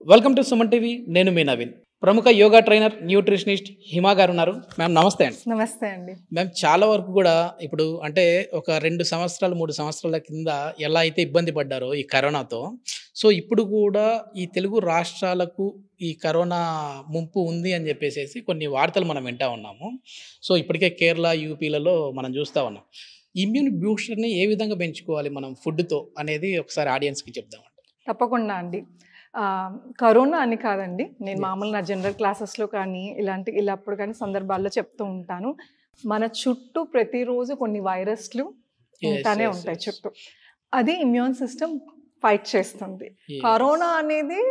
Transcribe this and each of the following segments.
Welcome to Suman TV. నేను మీ నవీన్. ప్రముఖ yoga trainer, nutritionist Hima గారు ఉన్నారు. మ్యామ్ నమస్తే అండి. నమస్తే అండి. మ్యామ్ చాలా వరకు కూడా ఇప్పుడు అంటే ఒక 2 సంవత్సరాలు 3 సంవత్సరాల కింద ఎలా అయితే ఇబ్బంది పడ్డారో ఈ కరోనాతో, సో ఇప్పుడు కూడా ఈ తెలుగు రాష్ట్రాలకు ఈ కరోనా ముంపు ఉంది అని చెప్పేసేసి కొన్ని వార్తలు మనం వింటా ఉన్నాము. సో ఇప్పటికే కేరళ, యూపీలలో మనం చూస్తూ ఉన్నాం. ఇమ్యూన్ బూస్టర్ని ఏ విధంగా పెంచుకోవాలి మనం ఫుడ్తో అనేది ఒకసారి ఆడియన్స్కి చెప్దామండి. తప్పకుండా అండి. కరోనా అని కాదండి, నేను మామూలు నా జనరల్ క్లాసెస్లో కానీ ఇలాప్పుడు కానీ సందర్భాల్లో చెప్తూ ఉంటాను. మన చుట్టూ ప్రతిరోజు కొన్ని వైరస్లు ఉంటానే ఉంటాయి చుట్టూ. అది ఇమ్యూన్ సిస్టమ్ ఫైట్ చేస్తుంది. కరోనా అనేది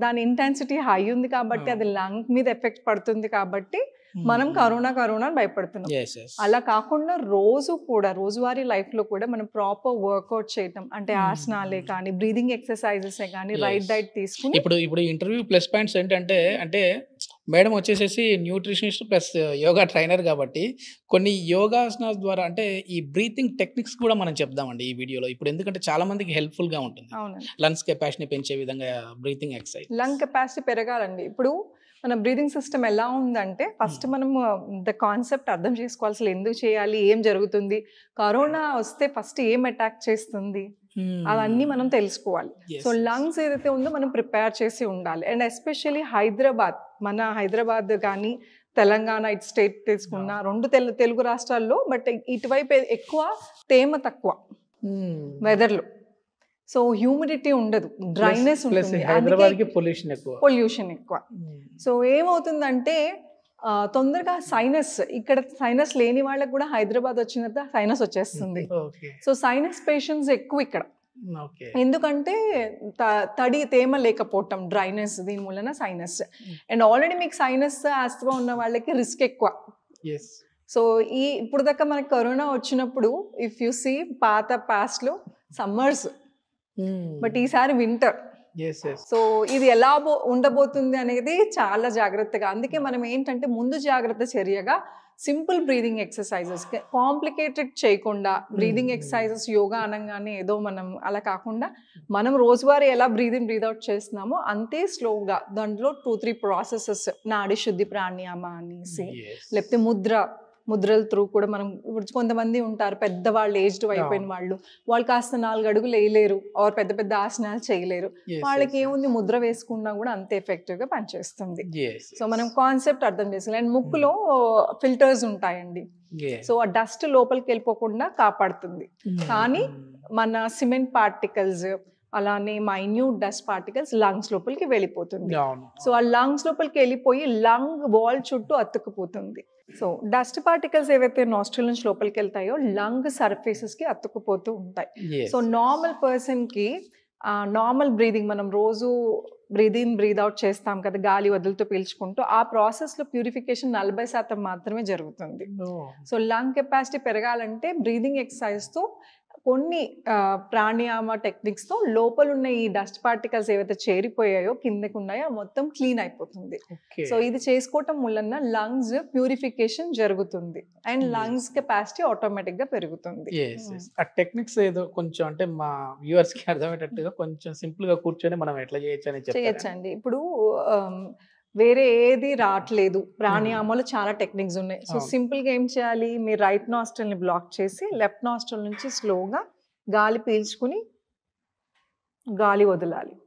దాని ఇంటెన్సిటీ హై ఉంది కాబట్టి అది లంగ్ మీద ఎఫెక్ట్ పడుతుంది కాబట్టి మనం కరోనా అని భయపడుతున్నాం. అలా కాకుండా రోజువారీ లైఫ్లో కూడా మనం ప్రాపర్ వర్కౌట్ చేయటం, అంటే ఆసనాలే కానీ బ్రీదింగ్ ఎక్సర్సైజెస్ కానీ రైట్ డైట్ తీసుకుని. ఇప్పుడు ఇంటర్వ్యూ ప్లస్ పాయింట్స్ ఏంటంటే అంటే మేడం వచ్చేసేసి న్యూట్రిషనిస్ట్ ప్లస్ యోగా ట్రైనర్ కాబట్టి కొన్ని యోగాసనాస్ ద్వారా అంటే ఈ బ్రీతింగ్ టెక్నిక్స్ కూడా మనం చెప్దామండి ఈ వీడియోలో. ఇప్పుడు ఎందుకంటే చాలా మందికి హెల్ప్ఫుల్గా ఉంటుంది. లంగ్స్ కెపాసిటీని పెంచే విధంగా బ్రీతింగ్ ఎక్సర్సైజ్. లంగ్ కెపాసిటీ పెరగాలండి. ఇప్పుడు మన బ్రీదింగ్ సిస్టమ్ ఎలా ఉందంటే ఫస్ట్ మనం ద కాన్సెప్ట్ అర్థం చేసుకోవాలి. అసలు ఎందుకు చేయాలి, ఏం జరుగుతుంది, కరోనా వస్తే ఫస్ట్ ఏం అటాక్ చేస్తుంది, అవన్నీ మనం తెలుసుకోవాలి. సో లంగ్స్ ఏదైతే ఉందో మనం ప్రిపేర్ చేసి ఉండాలి. అండ్ ఎస్పెషల్లీ మన హైదరాబాద్ కానీ తెలంగాణ ఇటు స్టేట్ తీసుకున్న రెండు తెలుగు రాష్ట్రాల్లో, బట్ ఇటువైపు ఎక్కువ తేమ తక్కువ వెదర్లో. సో హ్యూమిడిటీ ఉండదు, డ్రైనెస్ ఉంటుంది, పొల్యూషన్ ఎక్కువ. సో ఏమవుతుందంటే తొందరగా ఇక్కడ సైనస్ లేని వాళ్ళకి కూడా హైదరాబాద్ వచ్చినంత సైనస్ వచ్చేస్తుంది. సో సైనస్ పేషెంట్స్ ఎక్కువ ఇక్కడ, ఎందుకంటే తేమ లేకపోవటం, డ్రైనెస్, దీని మూలన సైనస్. అండ్ ఆల్రెడీ మీకు సైనస్ ఆస్తమా ఉన్న వాళ్ళకి రిస్క్ ఎక్కువ. సో ఇప్పుడు దాకా మనకి కరోనా వచ్చినప్పుడు ఇఫ్ యు సీ పాస్ట్లో సమ్మర్స్, బట్ ఈసారి వింటర్. సో ఇది ఎలా ఉండబోతుంది అనేది చాలా జాగ్రత్తగా, అందుకే మనం ఏంటంటే ముందు జాగ్రత్త చర్యగా సింపుల్ బ్రీదింగ్ ఎక్సర్సైజెస్, కాంప్లికేటెడ్ చేయకుండా బ్రీదింగ్ ఎక్సర్సైజెస్ యోగా అనగానే ఏదో మనం అలా కాకుండా మనం రోజువారీ ఎలా బ్రీద్ అవుట్ చేస్తున్నామో అంతే స్లోగా దాంట్లో 2-3 ప్రాసెసెస్, నాడి శుద్ధి ప్రాణాయామ అనేసి, లేకపోతే ముద్రల త్రూ కూడా మనం. ఇప్పుడు కొంతమంది ఉంటారు పెద్దవాళ్ళు, ఏజ్డ్ అయిపోయిన వాళ్ళు కాస్త 4 అడుగులు వేయలేరు, ఆర్ పెద్ద పెద్ద ఆసనాలు చేయలేరు. వాళ్ళకి ఏముంది, ముద్ర వేసుకున్నా కూడా అంతే ఎఫెక్టివ్గా పనిచేస్తుంది. సో మనం కాన్సెప్ట్ అర్థం చేసుకోవాలి. అండ్ ముక్కులో ఫిల్టర్స్ ఉంటాయండి, సో ఆ డస్ట్ లోపలికి వెళ్ళిపోకుండా కాపాడుతుంది. కానీ మన సిమెంట్ పార్టికల్స్, అలానే మైన్యూట్ డస్ట్ పార్టికల్స్ లంగ్స్ లోపలికి వెళ్ళిపోతుంది. సో ఆ లంగ్స్ లోపలికి వెళ్ళిపోయి లంగ్ వాల్ చుట్టూ అతుక్కుపోతుంది. సో డస్ట్ పార్టికల్స్ ఏవైతే నాస్ట్రిల్ నుంచి లోపలికి వెళ్తాయో లంగ్ సర్ఫేసెస్కి అతుక్కుపోతూ ఉంటాయి. సో నార్మల్ పర్సన్కి నార్మల్ బ్రీదింగ్, మనం రోజు బ్రీద్ అవుట్ చేస్తాం కదా, గాలి వదులుతూ పీల్చుకుంటూ, ఆ ప్రాసెస్లో ప్యూరిఫికేషన్ 40% మాత్రమే జరుగుతుంది. సో లంగ్ కెపాసిటీ పెరగాలంటే బ్రీదింగ్ ఎక్సర్సైజ్తో, కొన్ని ప్రాణాయామ టెక్నిక్స్తో లోపల ఉన్న ఈ డస్ట్ పార్టికల్స్ ఏవైతే చేరిపోయాయో కిందకు ఉన్నాయో మొత్తం క్లీన్ అయిపోతుంది. సో ఇది చేసుకోవటం వలన లంగ్స్ ప్యూరిఫికేషన్ జరుగుతుంది అండ్ లంగ్స్ కెపాసిటీ ఆటోమేటిక్గా పెరుగుతుంది. ఆ టెక్నిక్స్ ఏదో కొంచెం అంటే మా వ్యూవర్స్కి అర్థమయ్యేటట్టుగా కొంచెం సింపుల్గా కూర్చొని మనం ఎట్లా చేయొచ్చండి. ఇప్పుడు వేరే ఏది రావట్లేదు, ప్రాణాయామాలు చాలా టెక్నిక్స్ ఉన్నాయి. సో సింపుల్గా ఏం చేయాలి, మీరు రైట్ నాస్ట్రిల్ని బ్లాక్ చేసి లెఫ్ట్ నాస్ట్రిల్ నుంచి స్లోగా గాలి పీల్చుకుని గాలి వదలాలి.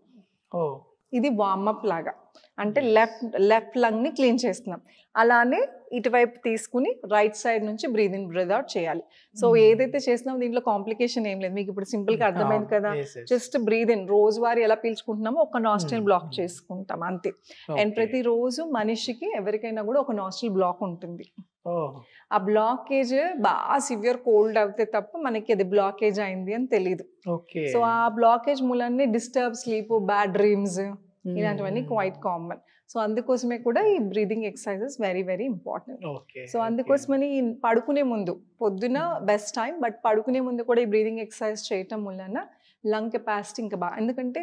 ఇది వార్మప్ లాగా, అంటే లెఫ్ట్ లంగ్ని క్లీన్ చేస్తున్నాం. అలానే ఇటువైపు తీసుకుని రైట్ సైడ్ నుంచి బ్రీద్ అవుట్ చేయాలి. సో ఏదైతే చేస్తున్నామో దీంట్లో కాంప్లికేషన్ ఏం లేదు, మీకు ఇప్పుడు సింపుల్గా అర్థమైంది కదా. జస్ట్ బ్రీద్ ఇన్, రోజువారీ ఎలా పీల్చుకుంటున్నామో ఒక నాస్ట్రిల్ బ్లాక్ చేసుకుంటాం అంతే. అండ్ ప్రతిరోజు మనిషికి ఎవరికైనా కూడా ఒక నాస్ట్రిల్ బ్లాక్ ఉంటుంది. ఆ బ్లాకేజ్ బాగా సివియర్ కోల్డ్ అవుతే తప్ప మనకి అది బ్లాకేజ్ అయింది అని తెలియదు. సో ఆ బ్లాకేజ్ మూలాన్ని డిస్టర్బ్ స్లీప్, బ్యాడ్ డ్రీమ్స్, ఇలాంటివన్నీ క్వైట్ కామన్. సో అందుకోసమే కూడా ఈ breathing exercises very very important. So అందుకోసమని పడుకునే ముందు, పొద్దున బెస్ట్ టైం, బట్ పడుకునే ముందు కూడా ఈ బ్రీదింగ్ ఎక్సర్సైజ్ చేయటం వలన లంగ్ కెపాసిటీ ఇంకా బాగా, ఎందుకంటే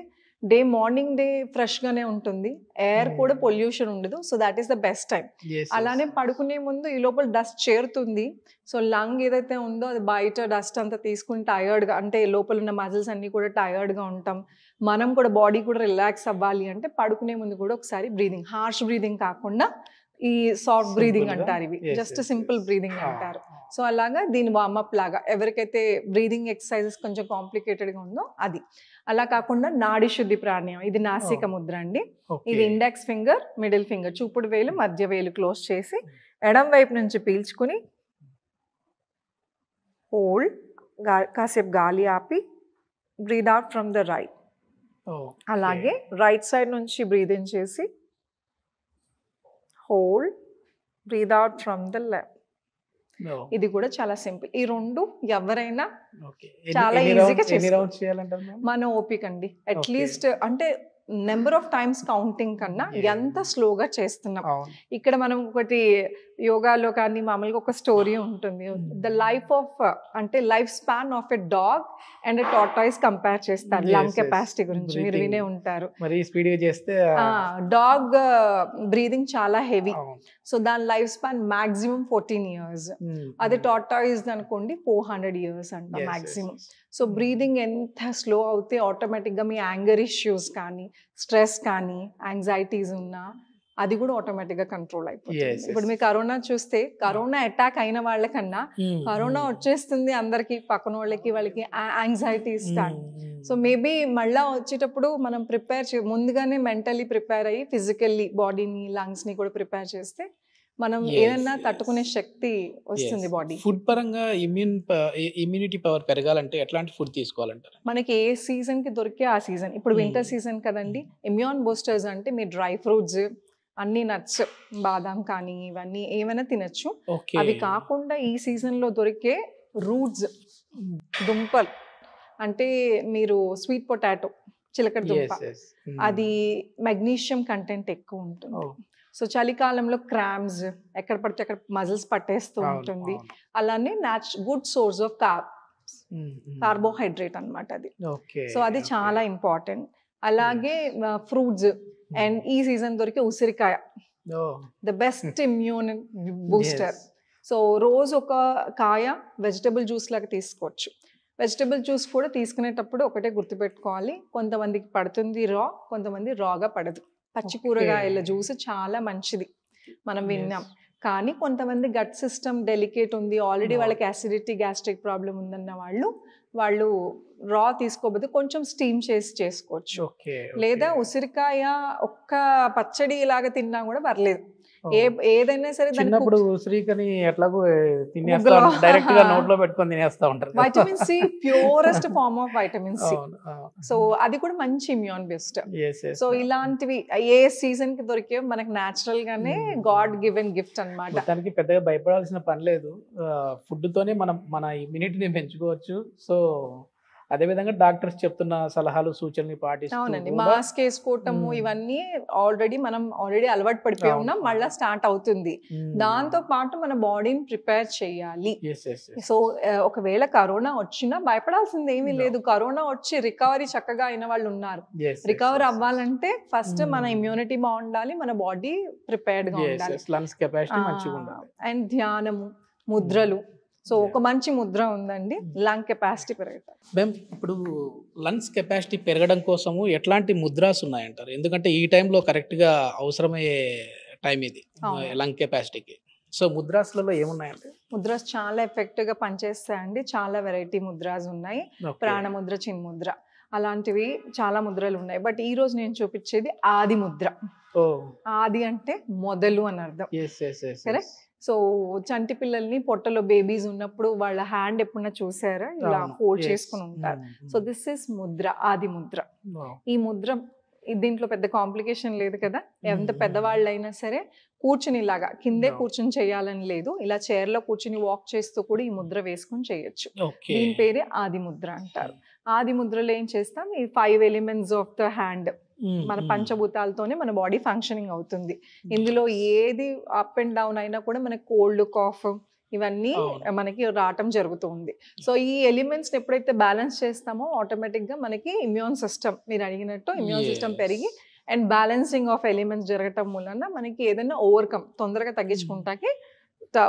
మార్నింగ్ డే ఫ్రెష్గానే ఉంటుంది, ఎయిర్ కూడా పొల్యూషన్ ఉండదు. So that is the best time. అలానే పడుకునే ముందు ఈ లోపల డస్ట్ చేరుతుంది. సో లంగ్ ఏదైతే ఉందో అది బయట డస్ట్ అంతా తీసుకుని టయర్డ్గా, అంటే లోపల ఉన్న మజిల్స్ అన్నీ కూడా టయర్డ్గా ఉంటాం. మనం కూడా బాడీ కూడా రిలాక్స్ అవ్వాలి అంటే పడుకునే ముందు కూడా ఒకసారి బ్రీదింగ్, హార్ష్ బ్రీదింగ్ కాకుండా ఈ సాఫ్ట్ బ్రీదింగ్ అంటారు, ఇవి జస్ట్ సింపుల్ బ్రీదింగ్ అంటారు. సో అలాగా దీని వార్మప్ లాగా, ఎవరికైతే బ్రీదింగ్ ఎక్సర్సైజెస్ కొంచెం కాంప్లికేటెడ్గా ఉందో అది. అలా కాకుండా నాడి శుద్ధి ప్రాణాయామం, ఇది నాసిక ముద్ర అండి. ఇది ఇండెక్స్ ఫింగర్, మిడిల్ ఫింగర్, చూపుడు వేలు, మధ్య వేలు క్లోజ్ చేసి ఎడం వైపు నుంచి పీల్చుకుని హోల్డ్, కాసేపు గాలి ఆపి breathe out from the right. అలాగే రైట్ సైడ్ నుంచి బ్రీద్ ఇన్ చేసి hold, breathe out from the left. ఇది కూడా చాలా సింపుల్. ఈ రెండు ఎవరైనా చాలా ఈజీగా చేసుకోవచ్చు. మన ఓపిక అండి, అట్లీస్ట్ అంటే నెంబర్ ఆఫ్ టైమ్స్ కౌంటింగ్ కన్నా ఎంత స్లోగా చేస్తున్నాం. ఇక్కడ మనం ఒకటి యోగాలో కానీ మామూలుగా ఒక స్టోరీ ఉంటుంది, ద లైఫ్ ఆఫ్ అంటే life span of a dog and a tortoise compare చేస్తారు లంగ్ కెపాసిటీ గురించి, మీరు వినే ఉంటారు. డాగ్ బ్రీదింగ్ చాలా హెవీ, సో దాని లైఫ్ స్పాన్ మాక్సిమం 14 years. అదే టార్టాయిస్ అనుకోండి 400 years అంట మాక్సిమం. సో బ్రీదింగ్ ఎంత స్లో అవుతే ఆటోమేటిక్గా మీ యాంగర్ ఇష్యూస్ కానీ, స్ట్రెస్ కానీ, యాంగ్జైటీస్ ఉన్నా అది కూడా ఆటోమేటిక్గా కంట్రోల్ అయిపోతుంది. ఇప్పుడు మీరు కరోనా చూస్తే, కరోనా అటాక్ అయిన వాళ్ళకన్నా కరోనా వచ్చేస్తుంది అందరికి, పక్కన వాళ్ళకి యాంగ్జైటీ స్టార్ట్. సో మేబీ మళ్ళా వచ్చేటప్పుడు మనం ముందుగానే మెంటలీ ప్రిపేర్ అయ్యి ఫిజికల్లీ బాడీని, లంగ్స్ని కూడా ప్రిపేర్ చేస్తే మనం ఏదన్నా తట్టుకునే శక్తి వస్తుంది బాడీ. ఫుడ్ పరంగా ఇమ్యూనిటీ పవర్ పెరగాలంటే ఎట్లాంటి ఫుడ్ తీసుకోవాలంటారు? మనకి ఏ సీజన్ కి దొరికే ఆ సీజన్. ఇప్పుడు వింటర్ సీజన్ కదండి, ఇమ్యూన్ బూస్టర్స్ అంటే మీరు డ్రై ఫ్రూట్స్, అన్ని నట్స్, బాదాం కానీ ఇవన్నీ ఏమైనా తినచ్చు. అవి కాకుండా ఈ సీజన్ లో దొరికే రూట్స్, దుంపలు, అంటే మీరు స్వీట్ పొటాటో, చిలకడ దుంప, అది మెగ్నీషియం కంటెంట్ ఎక్కువ ఉంటుంది. సో చలికాలంలో క్రామ్స్, ఎక్కడ పడితే అక్కడ మజిల్స్ పట్టేస్తూ ఉంటుంది. అలానే గుడ్ సోర్స్ ఆఫ్ కార్బోహైడ్రేట్ అన్నమాట అది. సో అది చాలా ఇంపార్టెంట్. అలాగే ఫ్రూట్స్, అండ్ ఈ సీజన్ దొరికే ఉసిరికాయ, the best immune booster. So రోజు ఒక కాయ వెజిటబుల్ జ్యూస్ లాగా తీసుకోవచ్చు. వెజిటబుల్ జ్యూస్ కూడా తీసుకునేటప్పుడు ఒకటే గుర్తుపెట్టుకోవాలి, కొంతమందికి పడుతుంది రా, కొంతమంది రాగా పడదు. పచ్చి కూరగాయల జ్యూస్ చాలా మంచిది మనం విన్నాం, కానీ కొంతమంది గట్ సిస్టమ్ డెలికేట్ ఉంది, ఆల్రెడీ వాళ్ళకి యాసిడిటీ, గ్యాస్ట్రిక్ ప్రాబ్లం ఉందన్న వాళ్ళు రా తీసుకోబోతే కొంచెం స్టీమ్ చేసి చేసుకోవచ్చు. లేదా ఉసిరికాయ ఒక్క పచ్చడి ఇలాగా తిన్నా కూడా పర్లేదు. ఏదైనా సరే చిన్నప్పుడు ఉసిరికని ఎట్లాగో తినేస్తా, డైరెక్ట్ గా నోట్లో పెట్టుకొని తినేస్తా ఉంటారు. Vitamin C purest form of vitamin C. So అది కూడా మంచి ఇమ్యూన్ బూస్టర్. సో ఇలాంటివి ఏ సీజన్ కి దొరికే మనకు నేచురల్ గానే గాడ్ గివెన్ గిఫ్ట్ అన్నమాట. దానికి పెద్దగా భయపడాల్సిన పని లేదు, ఫుడ్ తోనే మనం మన ఇమ్యూనిటీని పెంచుకోవచ్చు. సో అదే విధంగా డాక్టర్స్ చెప్తున్న సలహాలు, సూచనలు పాటిస్తూ, అవునండి, మాస్క్ వేసుకోవటము ఇవన్నీ మనం ఆల్రెడీ అలవాటు పడిపోయి ఉన్నాం, మళ్ళీ స్టార్ట్ అవుతుంది. దాంతో పాటు మన బాడీని ప్రిపేర్ చేయాలి. సో ఒకవేళ కరోనా వచ్చినా భయపడాల్సింది ఏమీ లేదు. కరోనా వచ్చి రికవరీ చక్కగా అయిన వాళ్ళు ఉన్నారు. రికవర్ అవ్వాలంటే ఫస్ట్ మన ఇమ్యూనిటీ బాగుండాలి, మన బాడీ ప్రిపేర్డ్ గా ఉండాలి, లంగ్స్ కెపాసిటీ మంచిగా ఉండాలి. అండ్ ధ్యానము, ముద్రలు. సో ఒక మంచి ముద్ర ఉందండి లంగ్ కెపాసిటీ పెరగడం. మ్యామ్, ఇప్పుడు లంగ్స్ కెపాసిటీ పెరగడం కోసము ఎట్లాంటి ముద్రాస్ ఉన్నాయంటారు? ఎందుకంటే ఈ టైంలో కరెక్ట్గా అవసరమయ్యే టైం ఇది లంగ్ కెపాసిటీకి. సో ముద్రాస్లలో ఏమున్నాయంటే? ముద్రాస్ చాలా ఎఫెక్టివ్గా పనిచేస్తాయండి. చాలా వెరైటీ ముద్రాస్ ఉన్నాయి. ప్రాణముద్ర, చిన్ముద్ర, అలాంటివి చాలా ముద్రలు ఉన్నాయి. బట్ ఈ రోజు నేను చూపించేది ఆది ముద్ర. ఆది అంటే మొదలు అని అర్థం, కరెక్ట్? సో చంటి పిల్లల్ని పొట్టలో బేబీస్ ఉన్నప్పుడు వాళ్ళ హ్యాండ్ ఎప్పుడన్నా చూసారా, ఇలా హోల్డ్ చేసుకుని ఉంటారు. సో దిస్ ఇస్ ముద్ర, ఆది ముద్ర. ఈ ముద్ర దీంట్లో పెద్ద కాంప్లికేషన్ లేదు కదా, ఎంత పెద్దవాళ్ళు అయినా సరే కూర్చుని ఇలాగా కిందే కూర్చుని చేయాలని లేదు, ఇలా చైర్ లో కూర్చుని వాక్ చేస్తూ కూడా ఈ ముద్ర వేసుకుని చేయొచ్చు. దీని పేరే ఆది ముద్ర అంటారు. ఆది ముద్రలో ఏం చేస్తాం, ఈ 5 ఎలిమెంట్స్ ఆఫ్ ద హ్యాండ్, మన పంచభూతాలతోనే మన బాడీ ఫంక్షనింగ్ అవుతుంది. ఇందులో ఏది అప్ అండ్ డౌన్ అయినా కూడా మనకి కోల్డ్, కాఫ్ ఇవన్నీ అవును. మనకి రావటం జరుగుతుంది. సో ఈ ఎలిమెంట్స్ ఎప్పుడైతే బ్యాలెన్స్ చేస్తామో ఆటోమేటిక్ గా మనకి ఇమ్యూన్ సిస్టమ్, మీరు అడిగినట్టు ఇమ్యూన్ సిస్టమ్ పెరిగి అండ్ బ్యాలెన్సింగ్ ఆఫ్ ఎలిమెంట్స్ జరగటం మూలన మనకి ఏదైనా ఓవర్కమ్ తొందరగా తగ్గించుకుంటాకి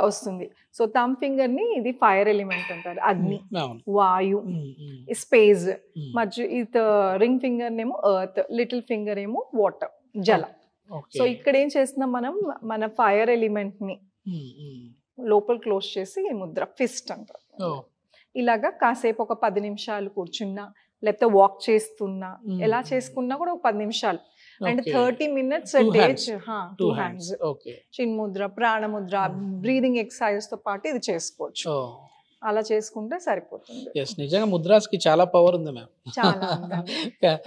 వస్తుంది. సో థమ్ ఫింగర్ ని ఇది ఫైర్ ఎలిమెంట్ అంటారు, అగ్ని, అవును. వాయు, ఉమ్, ఉమ్, స్పేస్. ఉమ్. మధ్య ఇది రింగ్ ఫింగర్ నేమో ఎర్త్, లిటిల్ ఫింగర్ ఏమో వాటర్, జల. ఓకే. సో ఇక్కడ ఏం చేస్తున్నాం మనం, మన ఫైర్ ఎలిమెంట్ ని ఉమ్, ఉమ్. లోపల క్లోజ్ చేసి ఈ ముద్ర ఫిస్ట్ అంటారు. ఓ. ఇలాగా కాసేపు ఒక 10 నిమిషాలు కూర్చున్నా, లేకపోతే వాక్ చేస్తున్నా, ఎలా చేసుకున్నా కూడా ఒక 10 నిమిషాలు and Okay. 30 minutes Two day. hands. 2 Two hands. hands. Okay. చిన్ ముద్ర, ప్రాణ ముద్ర, బ్రీదింగ్ ఎక్సర్సైజ్ తో పాటు ఇది చేసుకోవచ్చు. Oh. అలా చేసుకుంటే సరిపోతుంది. Yes, నిజంగా ముద్రాస్ కి చాలా పవర్ ఉంది మ్యామ్. చాలా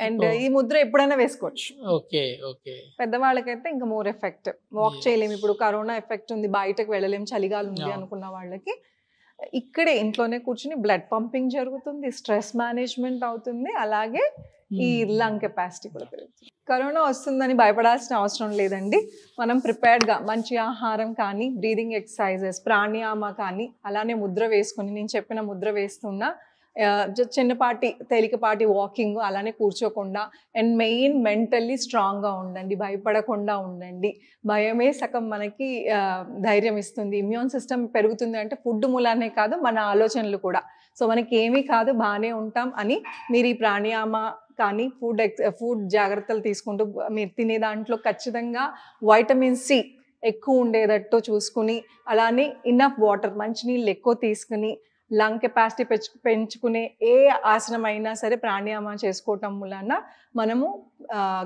అండ్ ఈ ముద్ర ఎప్పుడైనా వేసుకోవచ్చు. Okay, okay. పెద్దవాళ్ళకైతే ఇంకా మోర్ ఎఫెక్ట్. Walk Yes. చేయలేము, ఇప్పుడు కరోనా ఎఫెక్ట్ ఉంది, బయటకు వెళ్ళలేము, చలిగాలి ఉంది Yeah. అనుకున్న వాళ్ళకి ఇక్కడే ఇంట్లోనే కూర్చుని బ్లడ్ పంపింగ్ జరుగుతుంది, స్ట్రెస్ మేనేజ్మెంట్ అవుతుంది, అలాగే ఈ లంగ్ కెపాసిటీ కూడా పెరుగుతుంది. కరోనా వస్తుందని భయపడాల్సిన అవసరం లేదండి. మనం ప్రిపేర్డ్గా మంచి ఆహారం కానీ, బ్రీదింగ్ ఎక్సర్సైజెస్, ప్రాణాయామ కానీ, అలానే ముద్ర వేసుకొని నేను చెప్పిన ముద్ర వేస్తున్నా, చిన్నపాటి తేలికపాటి వాకింగ్, అలానే కూర్చోకుండా, అండ్ మెయిన్ మెంటల్లీ స్ట్రాంగ్గా ఉండండి, భయపడకుండా ఉండండి. భయమే సగం మనకి ధైర్యం ఇస్తుంది. ఇమ్యూన్ సిస్టమ్ పెరుగుతుంది అంటే ఫుడ్ మూలానే కాదు, మన ఆలోచనలు కూడా. సో మనకి ఏమీ కాదు, బాగానే ఉంటాం అని మీరు ఈ ప్రాణాయామ కానీ ఫుడ్ జాగ్రత్తలు తీసుకుంటూ, మీరు తినే దాంట్లో ఖచ్చితంగా వైటమిన్ సి ఎక్కువ ఉండేటట్టు చూసుకుని, అలానే ఇన్నఫ్ వాటర్, మంచినీళ్ళు ఎక్కువ తీసుకుని, లంగ్ కెపాసిటీ పెంచుకునే ఏ ఆసనం అయినా సరే ప్రాణాయామం చేసుకోవటం వలన మనము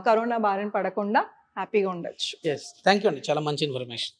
కరోనా బారిన పడకుండా హ్యాపీగా ఉండొచ్చు. థ్యాంక్ యూ అండి, చాలా మంచి ఇన్ఫర్మేషన్.